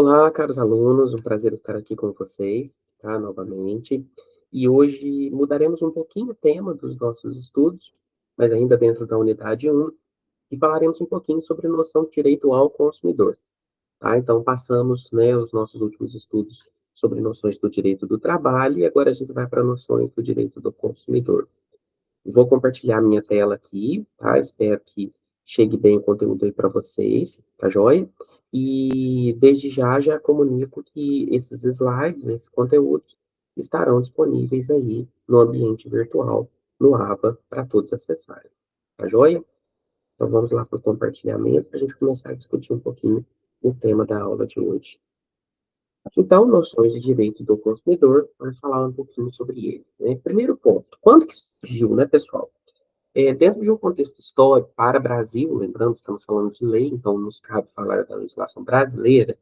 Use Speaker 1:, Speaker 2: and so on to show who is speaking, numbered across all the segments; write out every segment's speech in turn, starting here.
Speaker 1: Olá, caros alunos, um prazer estar aqui com vocês, tá, novamente. E hoje mudaremos um pouquinho o tema dos nossos estudos, mas ainda dentro da unidade 1, e falaremos um pouquinho sobre a noção de direito ao consumidor, tá? Então, passamos, né, os nossos últimos estudos sobre noções do direito do trabalho, e agora a gente vai para noções do direito do consumidor. Vou compartilhar minha tela aqui, tá? Espero que chegue bem o conteúdo aí para vocês, tá joia? E desde já comunico que esses slides, esses conteúdos, estarão disponíveis aí no ambiente virtual, no Aba, para todos acessarem, tá joia? Então vamos lá para o compartilhamento, para a gente começar a discutir um pouquinho o tema da aula de hoje. Então, noções de direito do consumidor, vamos falar um pouquinho sobre ele, né? Primeiro ponto, quando que surgiu, né, pessoal? Dentro de um contexto histórico para o Brasil, lembrando, estamos falando de lei, então nos cabe falar da legislação brasileira,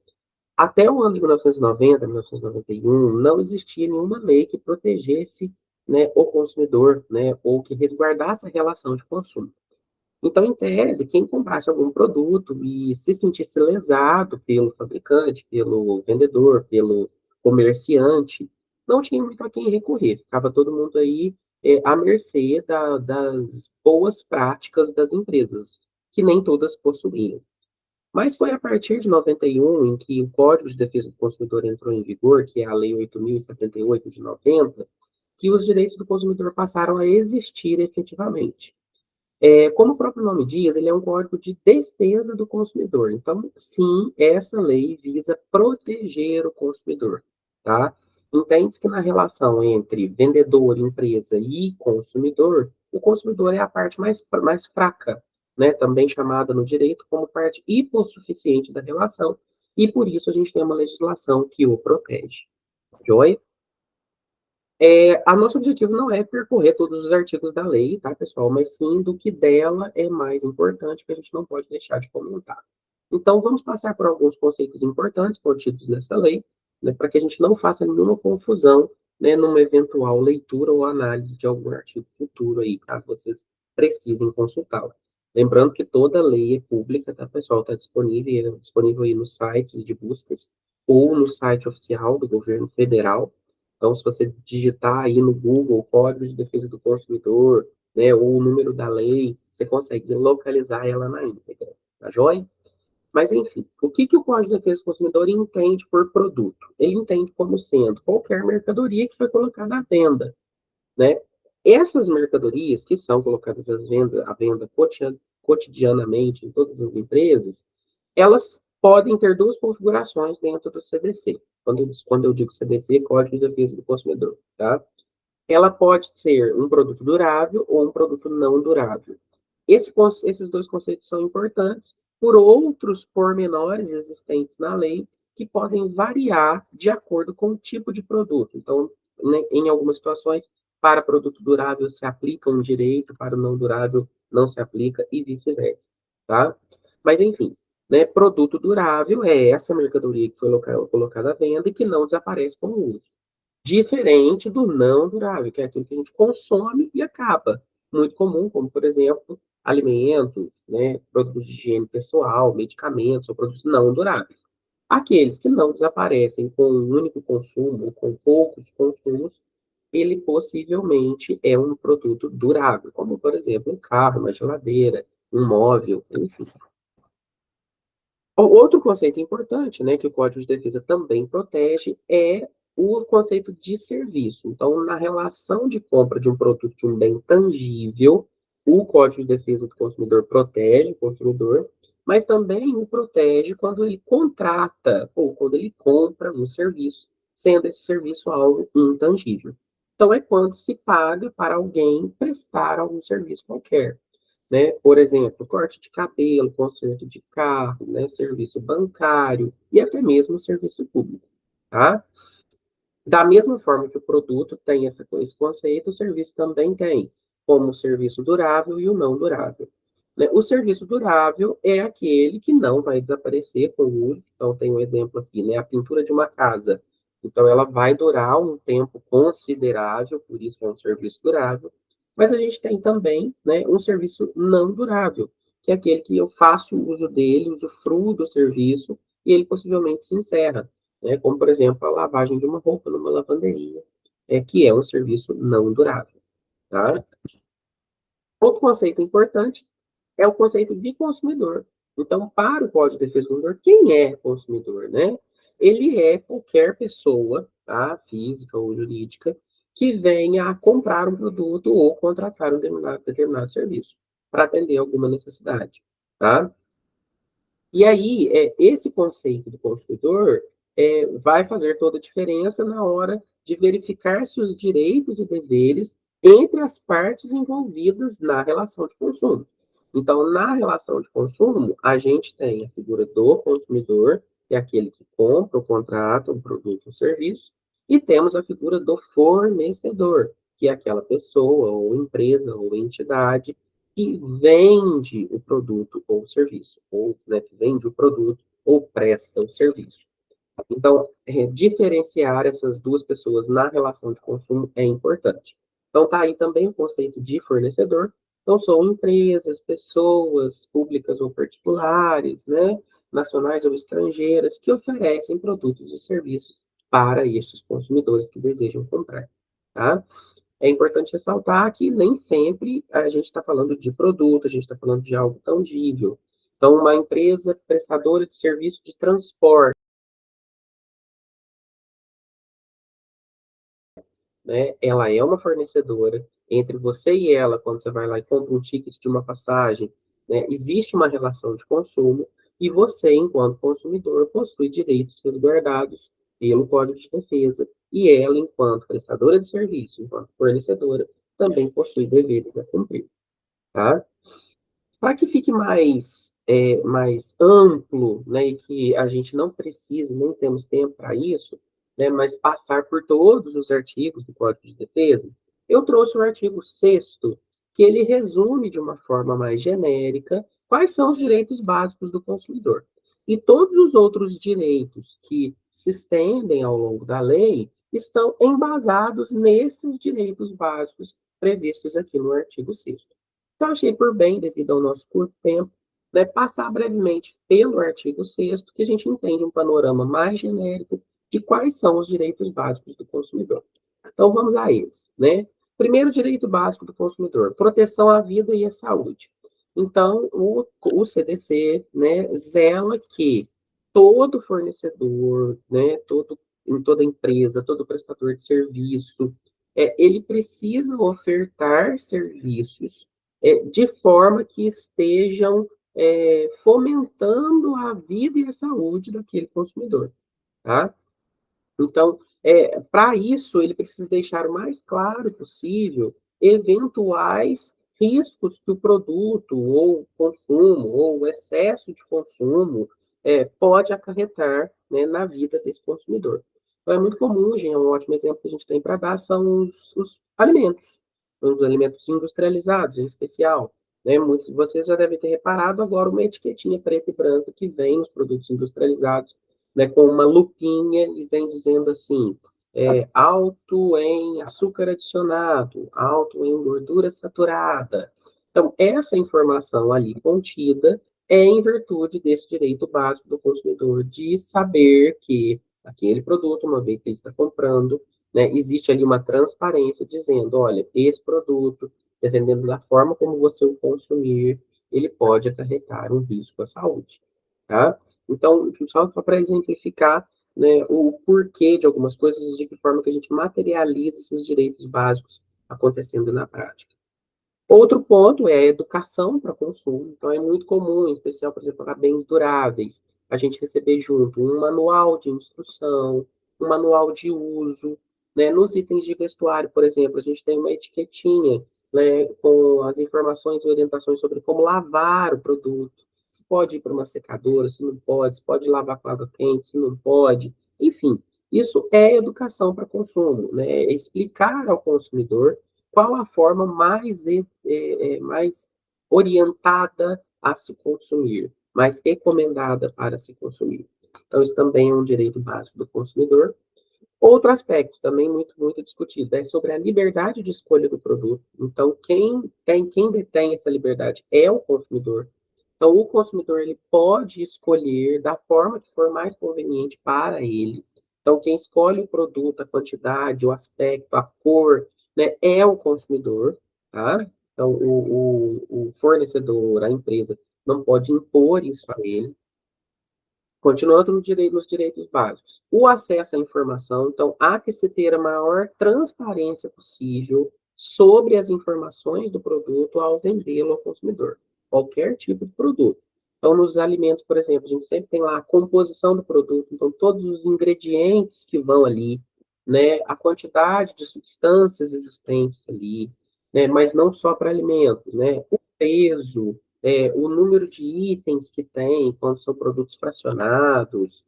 Speaker 1: até o ano de 1990, 1991, não existia nenhuma lei que protegesse, né, o consumidor, né, ou que resguardasse a relação de consumo. Então, em tese, quem comprasse algum produto e se sentisse lesado pelo fabricante, pelo vendedor, pelo comerciante, não tinha muito a quem recorrer. Ficava todo mundo aí à mercê das boas práticas das empresas, que nem todas possuíam. Mas foi a partir de 91, em que o Código de Defesa do Consumidor entrou em vigor, que é a Lei 8.078 de 90, que os direitos do consumidor passaram a existir efetivamente. Como o próprio nome diz, ele é um código de defesa do consumidor. Então, sim, essa lei visa proteger o consumidor, tá? Entende-se que na relação entre vendedor, empresa e consumidor, o consumidor é a parte mais fraca, né? Também chamada no direito como parte hipossuficiente da relação, e por isso a gente tem uma legislação que o protege. Joia? A nosso objetivo não é percorrer todos os artigos da lei, tá, pessoal? Mas sim do que dela é mais importante, que a gente não pode deixar de comentar. Então, vamos passar por alguns conceitos importantes contidos nessa lei, né, para que a gente não faça nenhuma confusão, né, numa eventual leitura ou análise de algum artigo futuro aí, caso vocês precisem consultá-lo. Lembrando que toda lei é pública, tá, pessoal? Está disponível aí nos sites de buscas ou no site oficial do governo federal. Então, se você digitar aí no Google Código de Defesa do Consumidor, né, ou o número da lei, você consegue localizar ela na íntegra, tá joia? Mas, enfim, o que o Código de Defesa do Consumidor entende por produto? Ele entende como sendo qualquer mercadoria que foi colocada à venda, né? Essas mercadorias que são colocadas à venda cotidianamente em todas as empresas, elas podem ter duas configurações dentro do CDC. Quando eu digo CDC, Código de Defesa do Consumidor, tá? Ela pode ser um produto durável ou um produto não durável. Esses dois conceitos são importantes por outros pormenores existentes na lei que podem variar de acordo com o tipo de produto. Então, né, em algumas situações, para produto durável se aplica um direito, para o não durável não se aplica e vice-versa, tá? Mas, enfim, né, produto durável é essa mercadoria que foi colocada à venda e que não desaparece com o uso. Diferente do não durável, que é aquilo que a gente consome e acaba. Muito comum, como, por exemplo, alimentos, né, produtos de higiene pessoal, medicamentos ou produtos não duráveis. Aqueles que não desaparecem com um único consumo ou com poucos consumos, ele possivelmente é um produto durável, como, por exemplo, um carro, uma geladeira, um móvel, enfim. Outro conceito importante, né, que o Código de Defesa também protege é o conceito de serviço. Então, na relação de compra de um produto, de um bem tangível, o Código de Defesa do Consumidor protege o consumidor, mas também o protege quando ele contrata ou quando ele compra um serviço, sendo esse serviço algo intangível. Então, é quando se paga para alguém prestar algum serviço qualquer, né? Por exemplo, corte de cabelo, conserto de carro, né? Serviço bancário e até mesmo serviço público, tá? Da mesma forma que o produto tem esse conceito, o serviço também tem, como o serviço durável e o não durável. Né? O serviço durável é aquele que não vai desaparecer com o uso. Então, tem um exemplo aqui, né? A pintura de uma casa. Então, ela vai durar um tempo considerável, por isso é um serviço durável. Mas a gente tem também, né, um serviço não durável, que é aquele que eu faço uso dele, usufruo do serviço, e ele possivelmente se encerra, né? Como, por exemplo, a lavagem de uma roupa numa lavanderia, que é um serviço não durável, tá? Outro conceito importante é o conceito de consumidor. Então, para o Código de Defesa do Consumidor, quem é consumidor, né? Ele é qualquer pessoa, tá? Física ou jurídica, que venha a comprar um produto ou contratar um determinado serviço para atender alguma necessidade, tá? E aí, esse conceito do consumidor vai fazer toda a diferença na hora de verificar se os direitos e deveres entre as partes envolvidas na relação de consumo. Então, na relação de consumo, a gente tem a figura do consumidor, que é aquele que compra ou contrata um produto ou serviço, e temos a figura do fornecedor, que é aquela pessoa ou empresa ou entidade que vende o produto ou serviço, ou né, que vende o produto ou presta o serviço. Então, diferenciar essas duas pessoas na relação de consumo é importante. Então, tá aí também o conceito de fornecedor. Então, são empresas, pessoas públicas ou particulares, né, nacionais ou estrangeiras, que oferecem produtos e serviços para estes consumidores que desejam comprar. Tá? É importante ressaltar que nem sempre a gente está falando de produto, a gente está falando de algo tangível. Então, uma empresa prestadora de serviço de transporte, né, ela é uma fornecedora. Entre você e ela, quando você vai lá e compra um ticket de uma passagem, né, existe uma relação de consumo e você, enquanto consumidor, possui direitos resguardados pelo Código de Defesa e ela, enquanto prestadora de serviço, enquanto fornecedora, também possui deveres a cumprir, tá? Para que fique mais amplo, né, e que a gente não precise, não temos tempo para isso, né, mas passar por todos os artigos do Código de Defesa, eu trouxe o artigo 6º, que ele resume de uma forma mais genérica quais são os direitos básicos do consumidor. E todos os outros direitos que se estendem ao longo da lei estão embasados nesses direitos básicos previstos aqui no artigo 6º. Então, achei por bem, devido ao nosso curto tempo, né, passar brevemente pelo artigo 6º, que a gente entende um panorama mais genérico de quais são os direitos básicos do consumidor. Então, vamos a eles, né? Primeiro direito básico do consumidor, proteção à vida e à saúde. Então, o CDC, né, zela que todo fornecedor, né, toda empresa, todo prestador de serviço, ele precisa ofertar serviços de forma que estejam fomentando a vida e a saúde daquele consumidor, tá? Então, para isso, ele precisa deixar o mais claro possível eventuais riscos que o produto, ou consumo, ou o excesso de consumo pode acarretar, né, na vida desse consumidor. Então, é muito comum, gente, um ótimo exemplo que a gente tem para dar são os alimentos, os alimentos industrializados, em especial. Né? Muitos de vocês já devem ter reparado agora uma etiquetinha preta e branca que vem nos produtos industrializados, né, com uma lupinha e vem dizendo assim, alto em açúcar adicionado, alto em gordura saturada. Então, essa informação ali contida é em virtude desse direito básico do consumidor de saber que aquele produto, uma vez que ele está comprando, né, existe ali uma transparência dizendo, olha, esse produto, dependendo da forma como você o consumir, ele pode acarretar um risco à saúde, tá? Então, só para exemplificar, né, o porquê de algumas coisas, de que forma que a gente materializa esses direitos básicos acontecendo na prática. Outro ponto é a educação para consumo. Então, é muito comum, em especial, por exemplo, para bens duráveis, a gente receber junto um manual de instrução, um manual de uso. Né? Nos itens de vestuário, por exemplo, a gente tem uma etiquetinha, né, com as informações e orientações sobre como lavar o produto. Se pode ir para uma secadora, se não pode, se pode lavar com água quente, se não pode. Enfim, isso é educação para consumo, né? É explicar ao consumidor qual a forma mais orientada a se consumir, mais recomendada para se consumir. Então, isso também é um direito básico do consumidor. Outro aspecto, também muito discutido, é sobre a liberdade de escolha do produto. Então, quem detém essa liberdade é o consumidor. Então, o consumidor ele pode escolher da forma que for mais conveniente para ele. Então, quem escolhe o produto, a quantidade, o aspecto, a cor, né, é o consumidor, tá? Então, o fornecedor, a empresa, não pode impor isso a ele. Continuando no nos direitos básicos. O acesso à informação, então, há que se ter a maior transparência possível sobre as informações do produto ao vendê-lo ao consumidor. Qualquer tipo de produto. Então, nos alimentos, por exemplo, a gente sempre tem lá a composição do produto, então, todos os ingredientes que vão ali, né, a quantidade de substâncias existentes ali, né, mas não só para alimentos, né, o peso, o número de itens que tem quando são produtos fracionados,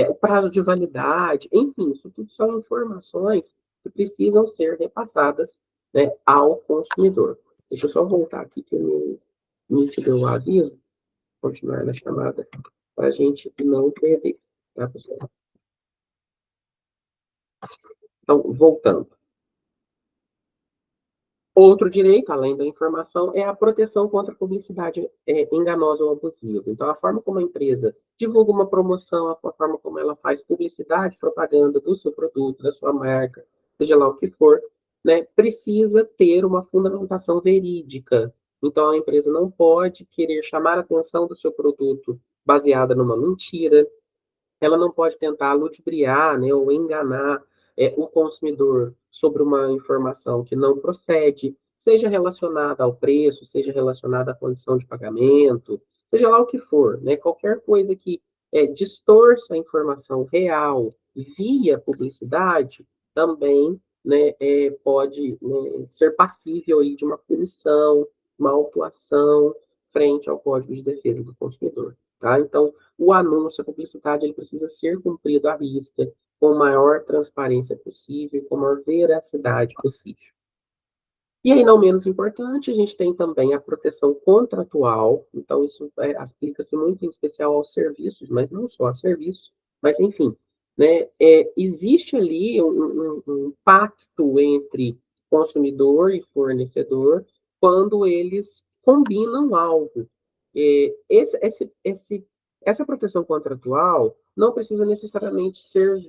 Speaker 1: o prazo de validade, enfim, isso tudo são informações que precisam ser repassadas, né, ao consumidor. Deixa eu só voltar aqui que me deu o aviso, continuar na chamada, para a gente não perder, tá, pessoal? Então, voltando. Outro direito, além da informação, é a proteção contra a publicidade enganosa ou abusiva. Então, a forma como a empresa divulga uma promoção, a forma como ela faz publicidade, propaganda do seu produto, da sua marca, seja lá o que for, né, precisa ter uma fundamentação verídica. Então, a empresa não pode querer chamar a atenção do seu produto baseada numa mentira, ela não pode tentar ludibriar, né, ou enganar o consumidor sobre uma informação que não procede, seja relacionada ao preço, seja relacionada à condição de pagamento, seja lá o que for, né, qualquer coisa que distorça a informação real via publicidade, também, né, pode, né, ser passível aí de uma punição, uma autuação frente ao Código de Defesa do Consumidor. Tá? Então, o anúncio, a publicidade, ele precisa ser cumprido à risca, com a maior transparência possível, com a maior veracidade possível. E aí, não menos importante, a gente tem também a proteção contratual, então isso aplica-se muito em especial aos serviços, mas não só a serviços, mas enfim, né, existe ali um pacto entre consumidor e fornecedor quando eles combinam algo. Essa proteção contratual não precisa necessariamente ser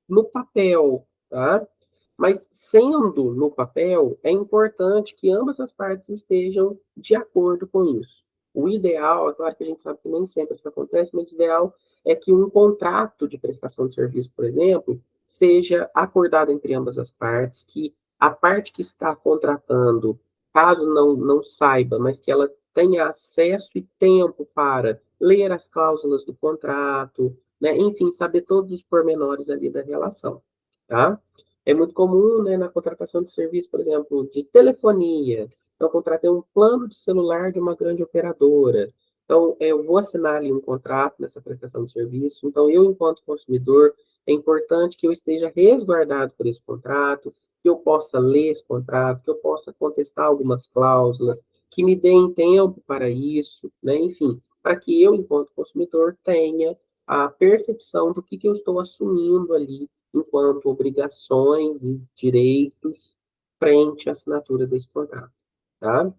Speaker 1: no papel, tá? Mas, sendo no papel, é importante que ambas as partes estejam de acordo com isso. O ideal, é claro que a gente sabe que nem sempre isso acontece, mas o ideal é que um contrato de prestação de serviço, por exemplo, seja acordado entre ambas as partes, que a parte que está contratando, caso não saiba, mas que ela tenha acesso e tempo para ler as cláusulas do contrato, né? Enfim, saber todos os pormenores ali da relação, tá? É muito comum, né, na contratação de serviço, por exemplo, de telefonia. Então, eu contratei um plano de celular de uma grande operadora. Então, eu vou assinar ali um contrato nessa prestação de serviço. Então, eu, enquanto consumidor, é importante que eu esteja resguardado por esse contrato, que eu possa ler esse contrato, que eu possa contestar algumas cláusulas, que me deem tempo para isso, né? Enfim, para que eu, enquanto consumidor, tenha a percepção do que eu estou assumindo ali enquanto obrigações e direitos frente à assinatura desse contrato, tá?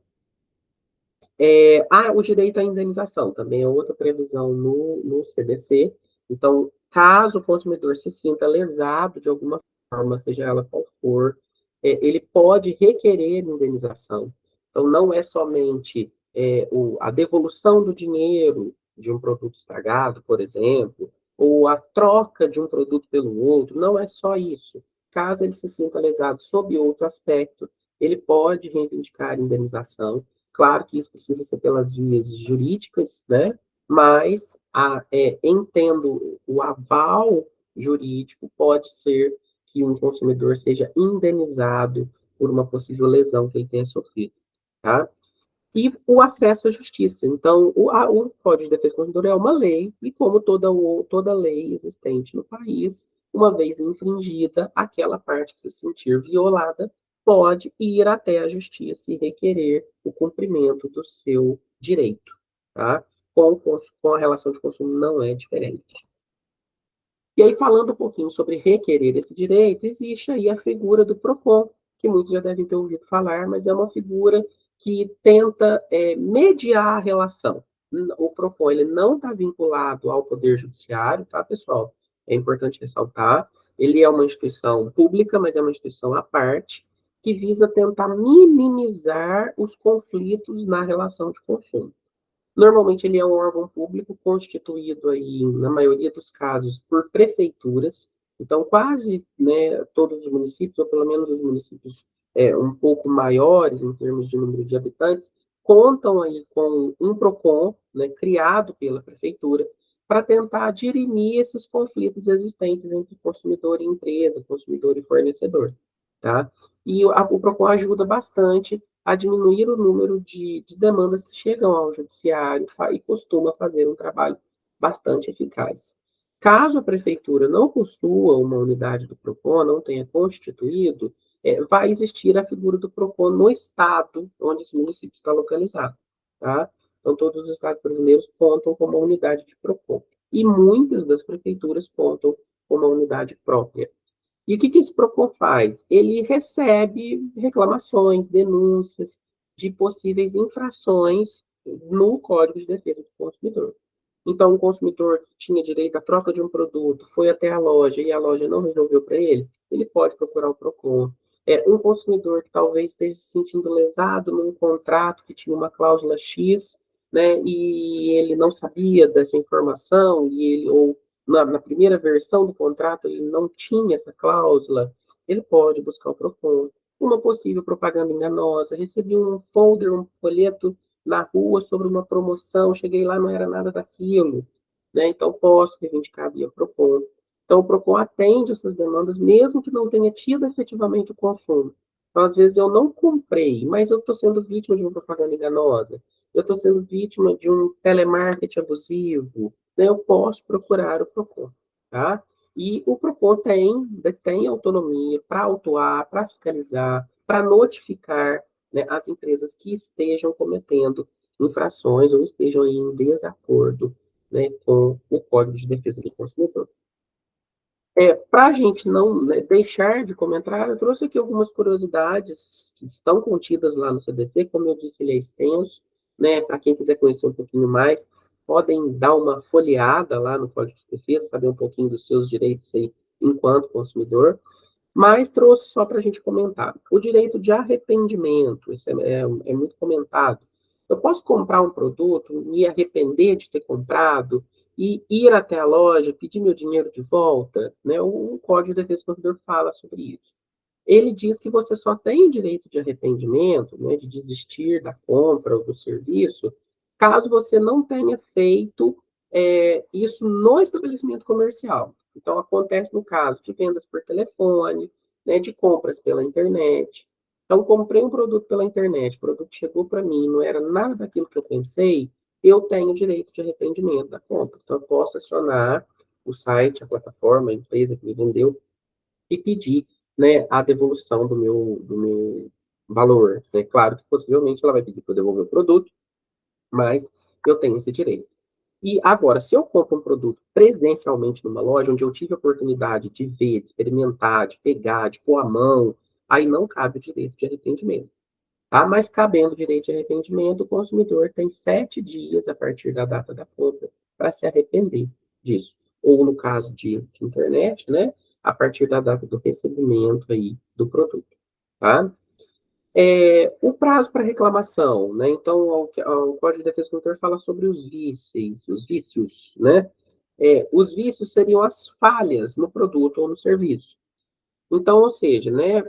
Speaker 1: O direito à indenização também é outra previsão no CDC. Então, caso o consumidor se sinta lesado de alguma forma, seja ela qual for, ele pode requerer indenização. Então, não é somente a devolução do dinheiro de um produto estragado, por exemplo, ou a troca de um produto pelo outro, não é só isso. Caso ele se sinta lesado sob outro aspecto, ele pode reivindicar indenização. Claro que isso precisa ser pelas vias jurídicas, né? Mas entendo o aval jurídico pode ser que um consumidor seja indenizado por uma possível lesão que ele tenha sofrido, tá? E o acesso à justiça. Então, o Código de Defesa do Consumidor é uma lei, e como toda lei existente no país, uma vez infringida, aquela parte que se sentir violada pode ir até a justiça e requerer o cumprimento do seu direito. Tá? Com a relação de consumo não é diferente. E aí, falando um pouquinho sobre requerer esse direito, existe aí a figura do PROCON, que muitos já devem ter ouvido falar, mas é uma figura que tenta mediar a relação. o PROCON ele não está vinculado ao Poder Judiciário, tá, pessoal? É importante ressaltar. Ele é uma instituição pública, mas é uma instituição à parte, que visa tentar minimizar os conflitos na relação de consumo. Normalmente ele é um órgão público constituído aí, na maioria dos casos, por prefeituras. Então, quase, né, todos os municípios, ou pelo menos os municípios um pouco maiores em termos de número de habitantes, contam aí com um PROCON, né, criado pela prefeitura, para tentar dirimir esses conflitos existentes entre consumidor e empresa, consumidor e fornecedor, tá? E o PROCON ajuda bastante a diminuir o número de demandas que chegam ao judiciário e costuma fazer um trabalho bastante eficaz. Caso a prefeitura não possua uma unidade do PROCON, não tenha constituído, vai existir a figura do PROCON no estado onde esse município está localizado. Tá? Então, todos os estados brasileiros contam com uma unidade de PROCON. E muitas das prefeituras contam com uma unidade própria. E o que esse PROCON faz? Ele recebe reclamações, denúncias de possíveis infrações no Código de Defesa do Consumidor. Então, um consumidor que tinha direito à troca de um produto foi até a loja e a loja não resolveu para ele pode procurar o PROCON. Um consumidor que talvez esteja se sentindo lesado num contrato que tinha uma cláusula X, né, e ele não sabia dessa informação, ou na primeira versão do contrato ele não tinha essa cláusula, ele pode buscar o PROCON. Uma possível propaganda enganosa, recebi um folder, um folheto na rua sobre uma promoção, cheguei lá, não era nada daquilo, né? Então posso reivindicar via PROCON. Então o PROCON atende essas demandas, mesmo que não tenha tido efetivamente o consumo. Então, às vezes eu não comprei, mas eu estou sendo vítima de uma propaganda enganosa, eu estou sendo vítima de um telemarketing abusivo, né? Eu posso procurar o PROCON, tá? E o PROCON tem autonomia para autuar, para fiscalizar, para notificar, né, as empresas que estejam cometendo infrações ou estejam em desacordo, né, com o Código de Defesa do Consumidor. Para a gente não, né, deixar de comentar, eu trouxe aqui algumas curiosidades que estão contidas lá no CDC. Como eu disse, ele é extenso, né? Para quem quiser conhecer um pouquinho mais, podem dar uma folheada lá no Código de Defesa, saber um pouquinho dos seus direitos aí enquanto consumidor, mas trouxe só para a gente comentar. O direito de arrependimento, isso é muito comentado. Eu posso comprar um produto, me arrepender de ter comprado, e ir até a loja, pedir meu dinheiro de volta, né? O Código de Defesa do Consumidor fala sobre isso. Ele diz que você só tem o direito de arrependimento, né, de desistir da compra ou do serviço, caso você não tenha feito isso no estabelecimento comercial. Então, acontece no caso de vendas por telefone, né, de compras pela internet. Então, comprei um produto pela internet, o produto chegou para mim, não era nada daquilo que eu pensei, eu tenho direito de arrependimento da compra. Então, eu posso acionar o site, a plataforma, a empresa que me vendeu e pedir, né, a devolução do meu valor. É claro que possivelmente ela vai pedir para eu devolver o produto, mas eu tenho esse direito. E agora, se eu compro um produto presencialmente numa loja, onde eu tive a oportunidade de ver, de experimentar, de pegar, de pôr a mão, aí não cabe o direito de arrependimento. Tá? Mas cabendo o direito de arrependimento, o consumidor tem 7 dias a partir da data da compra para se arrepender disso. Ou no caso de internet, né? A partir da data do recebimento aí do produto. Tá? O prazo para reclamação, né? Então, o Código de Defesa do Consumidor fala sobre os vícios, né? Os vícios seriam as falhas no produto ou no serviço. Então, ou seja, né,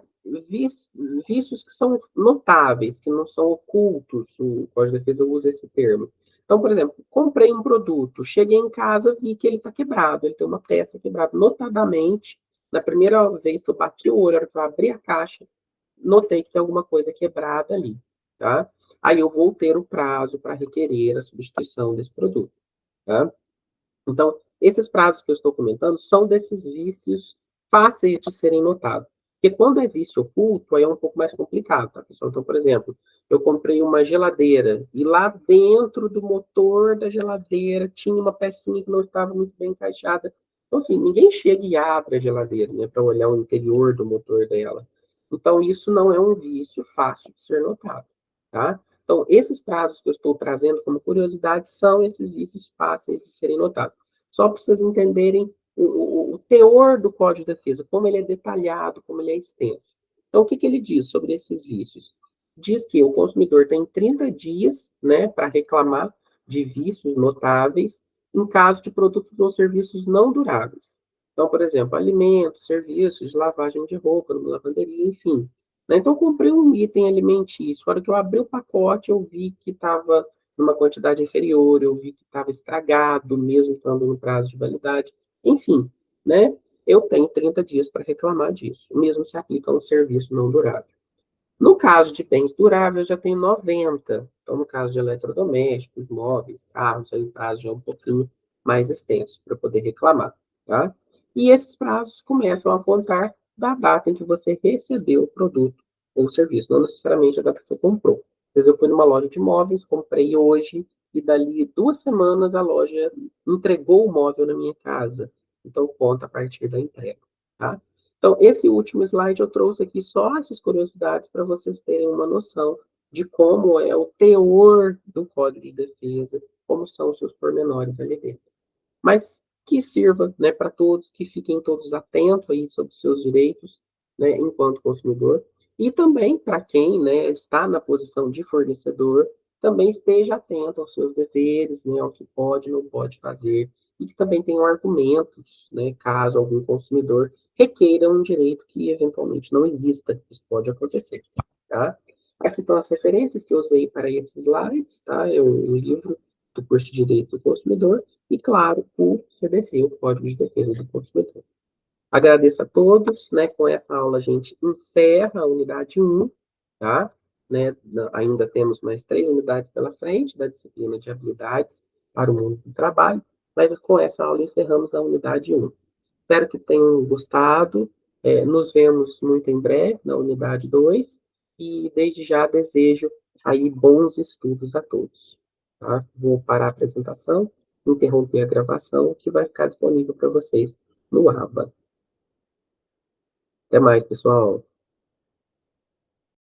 Speaker 1: vícios que são notáveis, que não são ocultos, o Código de Defesa usa esse termo. Então, por exemplo, comprei um produto, cheguei em casa, vi que ele está quebrado, ele tem uma peça quebrada. Notadamente, na primeira vez que eu bati o olho, que eu abri a caixa, notei que tem alguma coisa quebrada ali, tá? Aí eu vou ter o prazo para requerer a substituição desse produto, tá? Então, esses prazos que eu estou comentando são desses vícios fáceis de serem notados. Porque quando é vício oculto, aí é um pouco mais complicado, tá, pessoal? Então, por exemplo, eu comprei uma geladeira e lá dentro do motor da geladeira tinha uma pecinha que não estava muito bem encaixada. Então, assim, ninguém chega e abre a geladeira, né, para olhar o interior do motor dela. Então, isso não é um vício fácil de ser notado, tá? Então, esses prazos que eu estou trazendo como curiosidade são esses vícios fáceis de serem notados. Só para vocês entenderem o teor do Código de Defesa, como ele é detalhado, como ele é extenso. Então, o que, que ele diz sobre esses vícios? Diz que o consumidor tem 30 dias, né, para reclamar de vícios notáveis em caso de produtos ou serviços não duráveis. Então, por exemplo, alimentos, serviços, lavagem de roupa, lavanderia, enfim. Né? Então, eu comprei um item alimentício. Na hora que eu abri o pacote, eu vi que estava numa quantidade inferior, eu vi que estava estragado, mesmo estando no prazo de validade. Enfim, né? Eu tenho 30 dias para reclamar disso, mesmo se aplica a um serviço não durável. No caso de bens duráveis, já tem 90. Então, no caso de eletrodomésticos, móveis, carros, aí o prazo já é um pouquinho mais extenso para poder reclamar, tá? E esses prazos começam a contar da data em que você recebeu o produto ou serviço, não necessariamente a data que você comprou. Às vezes eu fui numa loja de móveis, comprei hoje, e dali 2 semanas a loja entregou o móvel na minha casa. Então, conta a partir da entrega, tá? Então, esse último slide eu trouxe aqui só essas curiosidades para vocês terem uma noção de como é o teor do Código de Defesa, como são os seus pormenores ali dentro. Mas que sirva, né, para todos, que fiquem todos atentos aí sobre os seus direitos, né, enquanto consumidor, e também para quem, né, está na posição de fornecedor, também esteja atento aos seus deveres, né, ao que pode e não pode fazer, e que também tenham argumentos, né, caso algum consumidor requeira um direito que eventualmente não exista. Isso pode acontecer, tá? Aqui estão as referências que eu usei para esses slides, tá? É o livro do curso de Direito do Consumidor e, claro, o CDC, o Código de Defesa do Consumidor. Agradeço a todos, né? Com essa aula a gente encerra a unidade 1, tá? Né? Ainda temos mais 3 unidades pela frente da disciplina de habilidades para o mundo do trabalho, mas com essa aula encerramos a unidade 1. Espero que tenham gostado. Nos vemos muito em breve na unidade 2 e desde já desejo aí bons estudos a todos. Tá? Vou parar a apresentação, interromper a gravação, que vai ficar disponível para vocês no ABA. Até mais, pessoal.